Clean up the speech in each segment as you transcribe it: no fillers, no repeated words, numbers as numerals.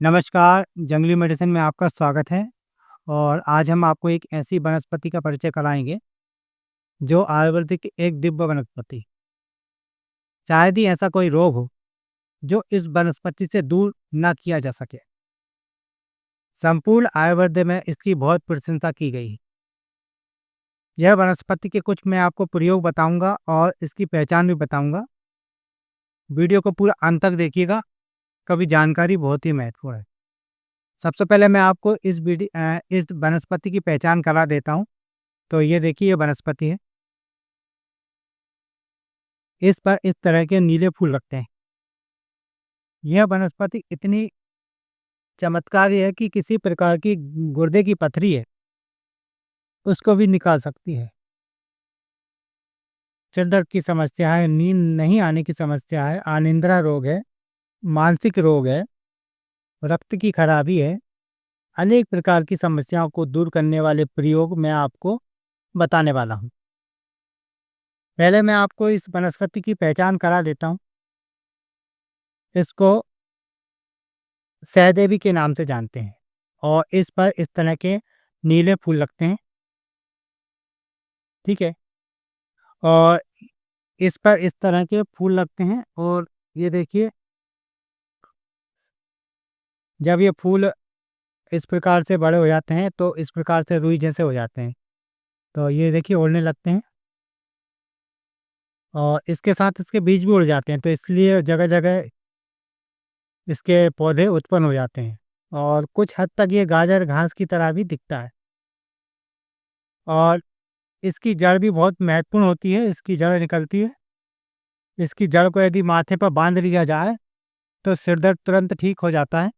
नमस्कार, जंगली मेडिसिन में आपका स्वागत है। और आज हम आपको एक ऐसी वनस्पति का परिचय कराएँगे, जो आयुर्वेदिक की एक दिव्य वनस्पति। शायद ही ऐसा कोई रोग हो, जो इस वनस्पति से दूर ना किया जा सके। संपूर्ण आयुर्वेद में इसकी बहुत प्रशंसा की गई है। यह वनस्पति के कुछ मैं आपको प्रयोग बताऊँगा और इसकी पहचान भी बताऊँगा। वीडियो को पूरा अंत तक देखिएगा, कभी जानकारी बहुत ही महत्वपूर्ण है। सबसे पहले मैं आपको इस वनस्पति की पहचान करा देता हूँ। तो ये देखिए, ये वनस्पति है। इस पर इस तरह के नीले फूल लगते हैं। यह वनस्पति इतनी चमत्कारी है कि किसी प्रकार की गुर्दे की पथरी है, उसको भी निकाल सकती है। सिर दर्द की समस्या है, नींद नहीं आने की समस्या है, अनिद्रा रोग है, मानसिक रोग है, रक्त की खराबी है, अनेक प्रकार की समस्याओं को दूर करने वाले प्रयोग मैं आपको बताने वाला हूँ। पहले मैं आपको इस वनस्पति की पहचान करा देता हूँ। इसको सहदेवी के नाम से जानते हैं और इस पर इस तरह के नीले फूल लगते हैं। ठीक है। और इस पर इस तरह के फूल लगते हैं और ये देखिए, जब ये फूल इस प्रकार से बड़े हो जाते हैं तो इस प्रकार से रुई जैसे हो जाते हैं। तो ये देखिए, उड़ने लगते हैं और इसके साथ इसके बीज भी उड़ जाते हैं, तो इसलिए जगह-जगह इसके पौधे उत्पन्न हो जाते हैं और कुछ हद तक ये गाजर घास की तरह भी दिखता है। और इसकी जड़ भी बहुत महत्वपूर्ण होती है, इसकी जड़ निकलती है। इसकी जड़ को यदि माथे पर बाँध लिया जाए, तो सिर दर्द तुरंत ठीक हो जाता है,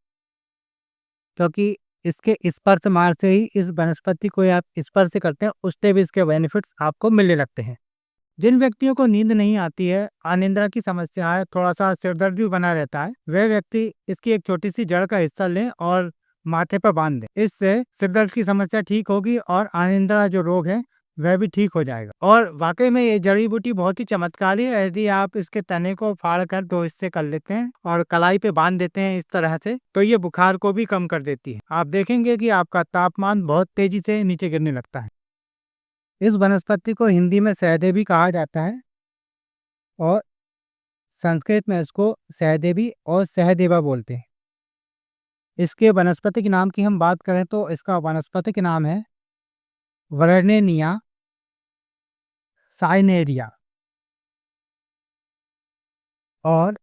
क्योंकि इसके स्पर्श मात्र से ही इस वनस्पति को आप स्पर्श करते हैं, उससे भी इसके बेनिफिट्स आपको मिलने लगते हैं। जिन व्यक्तियों को नींद नहीं आती है, अनिद्रा की समस्या है, थोड़ा-सा सिर दर्द भी बना रहता है, वे व्यक्ति इसकी एक छोटी-सी जड़ का हिस्सा लें और माथे पर बाँध दें। इससे सिर दर्द की समस्या ठीक होगी और अनिद्रा जो रोग है, वह भी ठीक हो जाएगा। और वाक़ई में ये जड़ी-बूटी बहुत ही चमत्कारी है। यदि आप इसके तने को फाड़ कर 2 हिस्से कर लेते हैं और कलाई पे बाँध देते हैं इस तरह से, तो ये बुखार को भी कम कर देती है। आप देखेंगे कि आपका तापमान बहुत तेज़ी से नीचे गिरने लगता है। इस वनस्पति को हिंदी में सहदेवी कहा जाता है और संस्कृत में इसको सहदेवी और सहदेवा बोलते हैं। इसके वनस्पतिक नाम की हम बात करें तो इसका वानस्पतिक नाम है वर्नेनिया साइनेरिया। और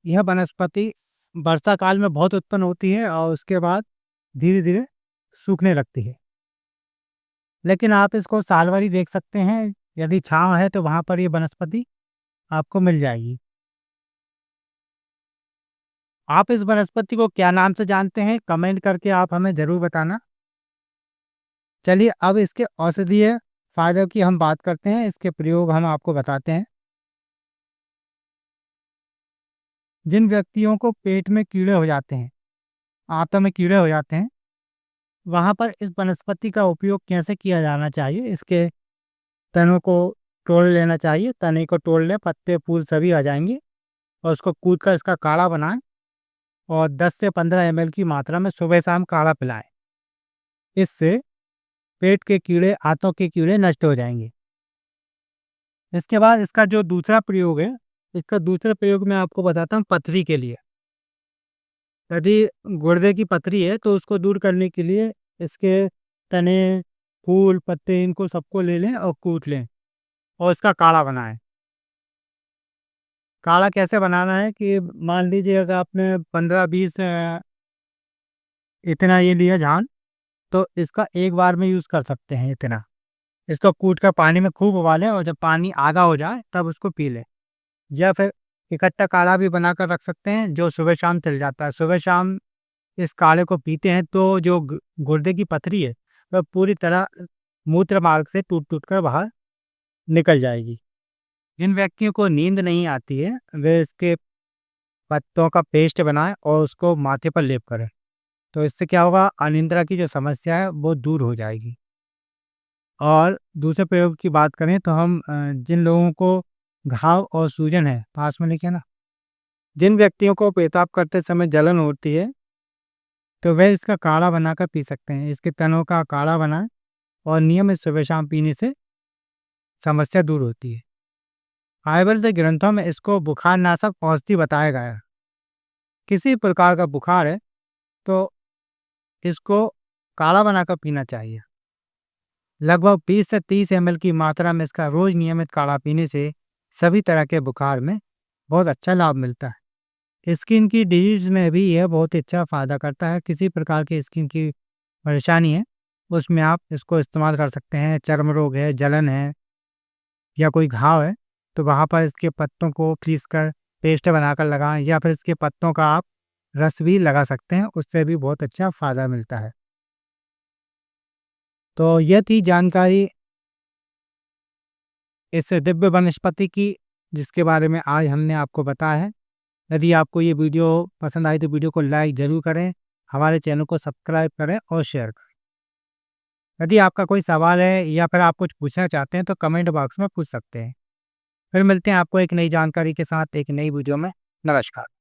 यह वनस्पति वर्षा काल में बहुत उत्पन्न होती है और उसके बाद धीरे-धीरे सूखने लगती है। लेकिन आप इसको साल भर ही देख सकते हैं, यदि छाँव है तो वहाँ पर ये वनस्पति आपको मिल जाएगी। आप इस वनस्पति को क्या नाम से जानते हैं? कमेंट करके आप हमें ज़रूर बताना। चलिए, अब इसके औषधीय फ़ायदों की हम बात करते हैं, इसके प्रयोग हम आपको बताते हैं। जिन व्यक्तियों को पेट में कीड़े हो जाते हैं, आंतों में कीड़े हो जाते हैं, वहाँ पर इस वनस्पति का उपयोग कैसे किया जाना चाहिए? इसके तनों को तोड़ लेना चाहिए, तने को तोड़ लें, पत्ते फूल सभी आ जाएँगे और उसको कूट कर इसका काढ़ा बनाएँ और 10 से 15 एमएल की मात्रा में सुबह-शाम काढ़ा पिलाएँ। इससे पेट के कीड़े, आंतों के कीड़े नष्ट हो जाएँगे। इसके बाद इसका जो दूसरा प्रयोग है, इसका दूसरा प्रयोग मैं आपको बताता हूँ पथरी के लिए। यदि गुर्दे की पथरी है तो उसको दूर करने के लिए इसके तने, फूल, पत्ते इनको सबको ले लें और कूट लें और इसका काढ़ा बनाएँ। काढ़ा कैसे बनाना है कि मान लीजिए, अगर आपने 15-20 इतना ये लिया जान, तो इसका एक बार में यूज़ कर सकते हैं इतना। इसको कूट कर पानी में खूब उबालें और जब पानी आधा हो जाए तब उसको पी लें। या फिर इकट्ठा काढ़ा भी बनाकर रख सकते हैं, जो सुबह-शाम चल जाता है। सुबह-शाम इस काढ़े को पीते हैं तो जो गुर्दे की पथरी है, वह पूरी तरह मूत्र मार्ग से टूट-टूट कर बाहर निकल जाएगी। जिन व्यक्तियों को नींद नहीं आती है, वे इसके पत्तों का पेस्ट बनाएँ और उसको माथे पर लेप करें। तो इससे क्या होगा, अनिद्रा की जो समस्या है वो दूर हो जाएगी। और दूसरे प्रयोग की बात करें तो हम जिन लोगों को घाव और सूजन है, पास में लिखे ना, जिन व्यक्तियों को पेशाब करते समय जलन होती है, तो वह इसका काढ़ा बनाकर पी सकते हैं। इसके तनों का काढ़ा बनाएं और नियमित सुबह शाम पीने से समस्या दूर होती है। आयुर्वेद ग्रंथों में इसको बुखार नाशक औषधि बताया गया है। किसी प्रकार का बुखार है तो इसको काढ़ा बनाकर पीना चाहिए। लगभग 20 से 30 ml की मात्रा में इसका रोज नियमित काढ़ा पीने से सभी तरह के बुखार में बहुत अच्छा लाभ मिलता है। स्किन की डिजीज में भी यह बहुत अच्छा फायदा करता है। किसी प्रकार की स्किन की परेशानी है उसमें आप इसको इस्तेमाल कर सकते हैं। चर्म रोग है, जलन है या कोई घाव है तो वहाँ पर इसके पत्तों को पीस कर पेस्ट बनाकर लगाएं या फिर इसके पत्तों का आप रस भी लगा सकते हैं, उससे भी बहुत अच्छा फायदा मिलता है। तो यह थी जानकारी इस दिव्य वनस्पति की जिसके बारे में आज हमने आपको बताया है। यदि आपको ये वीडियो पसंद आई तो वीडियो को लाइक ज़रूर करें, हमारे चैनल को सब्सक्राइब करें और शेयर करें। यदि आपका कोई सवाल है या फिर आप कुछ पूछना चाहते हैं तो कमेंट बॉक्स में पूछ सकते हैं। फिर मिलते हैं आपको एक नई जानकारी के साथ एक नई वीडियो में। नमस्कार।